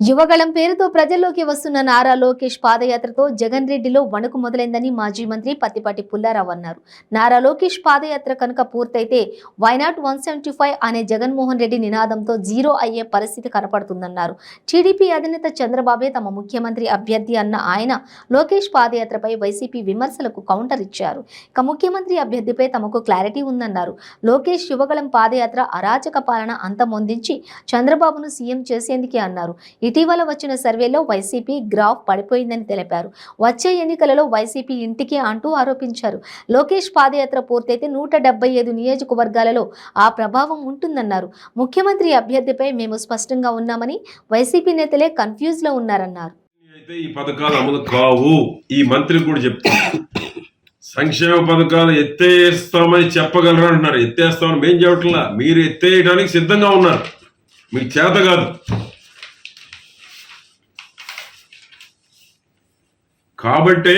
యువగళం పేరుతో ప్రజల్లోకి వస్తున్న నారా లోకేష్ పాదయాత్రతో జగన్ రెడ్డిలో వణుకు మొదలైందని మాజీ మంత్రి పత్తిపాటి పుల్లారావు అన్నారు. నారా లోకేష్ పాదయాత్ర కనుక పూర్తయితే వైనాట్ 175 అనే జగన్మోహన్ రెడ్డి నినాదంతో జీరో అయ్యే పరిస్థితి కనపడుతుందన్నారు. టీడీపీ అధినేత చంద్రబాబే తమ ముఖ్యమంత్రి అభ్యర్థి అన్న ఆయన లోకేష్ పాదయాత్రపై వైసీపీ విమర్శలకు కౌంటర్ ఇచ్చారు. ఇక ముఖ్యమంత్రి అభ్యర్థిపై తమకు క్లారిటీ ఉందన్నారు. లోకేష్ యువగళం పాదయాత్ర అరాచక పాలన అంతమొందించి చంద్రబాబును సీఎం చేసేందుకే అన్నారు. ఇటీవల వచ్చిన సర్వేలో వైసీపీ గ్రాఫ్ పడిపోయిందని తెలిపారు. వచ్చే ఎన్నికలలో వైసీపీ ఇంటికే అంటూ ఆరోపించారు. లోకేష్ పాదయాత్ర పూర్తయితే 175 నియోజకవర్గాలలో ఆ ప్రభావం ఉంటుందన్నారు. ముఖ్యమంత్రి అభ్యర్థిపై మేము స్పష్టంగా ఉన్నామని, వైసీపీ నేతలే కన్ఫ్యూజ్ లో ఉన్నారన్నారు. ఈ పథకాలు అమలు కావు, ఈ మంత్రి కూడా చెప్తారు. సంక్షేమ పథకాలు ఎత్తేస్తామని చెప్పగలరా అంటున్నారు. ఎత్తేస్తామని మేం చెప్పట్లా, మీరు ఎత్తేయడానికి సిద్ధంగా ఉన్నారు, మీకు చేత కాదు. కాబట్టే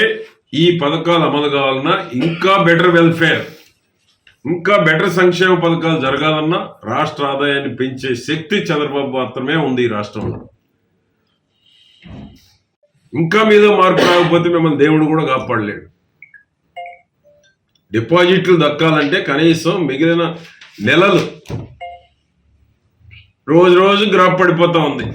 ఈ పథకాలు అమలు కావాలన్నా, ఇంకా బెటర్ వెల్ఫేర్, ఇంకా బెటర్ సంక్షేమ పథకాలు జరగాలన్నా రాష్ట్ర ఆదాయాన్ని పెంచే శక్తి చంద్రబాబు మాత్రమే ఉంది ఈ రాష్ట్రంలో. ఇంకా మీద మార్పు రాకపోతే మిమ్మల్ని దేవుడు కూడా కాపాడలేడు. డిపాజిట్లు దక్కాలంటే కనీసం మిగిలిన నెలలు రోజు రోజు గ్రాఫ్ పడిపోతా ఉంది.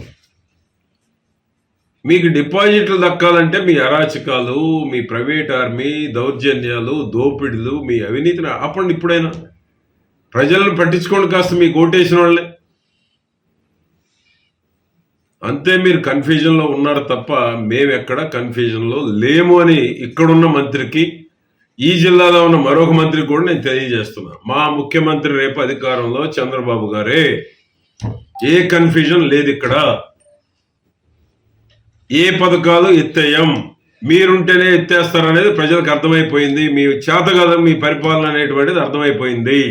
మీకు డిపాజిట్లు దక్కాలంటే మీ అరాచకాలు, మీ ప్రైవేట్ ఆర్మీ, దౌర్జన్యాలు, దోపిడీలు, మీ అవినీతిని ఆపండి. ఇప్పుడైనా ప్రజలను పట్టించుకోండి కాస్త, మీకు ఓటేసిన వాళ్ళే. అంతే, మీరు కన్ఫ్యూజన్లో ఉన్నారు తప్ప మేమెక్కడ కన్ఫ్యూజన్లో లేము అని ఇక్కడున్న మంత్రికి, ఈ జిల్లాలో ఉన్న మరొక మంత్రికి కూడా నేను తెలియజేస్తున్నా. మా ముఖ్యమంత్రి రేపు అధికారంలో చంద్రబాబు గారే, ఏ కన్ఫ్యూజన్ లేదు ఇక్కడ. ఏ పథకాలు ఎత్తేయం, మీరుంటేనే ఎత్తేస్తారనేది ప్రజలకు అర్థమైపోయింది. మీ చేత కదా మీ పరిపాలన అనేటువంటిది అర్థమైపోయింది.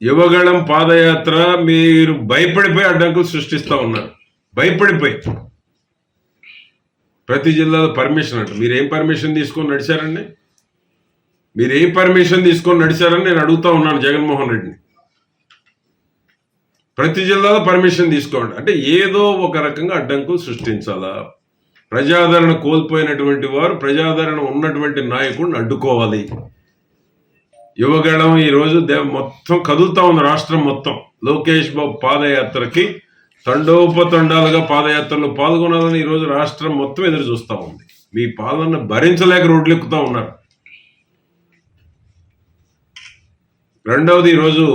యువగళం పాదయాత్ర మీరు భయపడిపోయి అడ్డంకులు సృష్టిస్తూ ఉన్నారు. భయపడిపోయి ప్రతి జిల్లాలో పర్మిషన్ అంట. మీరేం పర్మిషన్ తీసుకొని నడిచారండి? మీరేం పర్మిషన్ తీసుకొని నడిచారని నేను అడుగుతా ఉన్నాను జగన్మోహన్ రెడ్డిని. ప్రతి జిల్లాలో పర్మిషన్ తీసుకోండి అంటే ఏదో ఒక రకంగా అడ్డంకులు సృష్టించాలా? ప్రజాదరణ కోల్పోయినటువంటి వారు ప్రజాదరణ ఉన్నటువంటి నాయకుడిని అడ్డుకోవాలి. యువగళం ఈరోజు మొత్తం కదులుతా ఉంది, రాష్ట్రం మొత్తం. లోకేష్ బాబు పాదయాత్రకి తండోపతండాలుగా పాదయాత్రలో పాల్గొనాలని ఈరోజు రాష్ట్రం మొత్తం ఎదురు చూస్తూ ఉంది. మీ పాలన భరించలేక రోడ్లు ఎక్కుతూ ఉన్నారు. రెండవది, ఈరోజు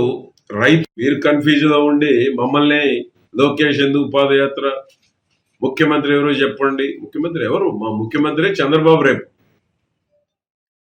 రైతు మీరు కన్ఫ్యూజన్ లో ఉండి మమ్మల్ని లోకేష్ ఎందుకు పాదయాత్ర, ముఖ్యమంత్రి ఎవరు చెప్పండి. ముఖ్యమంత్రి ఎవరు? మా ముఖ్యమంత్రి చంద్రబాబు రేపు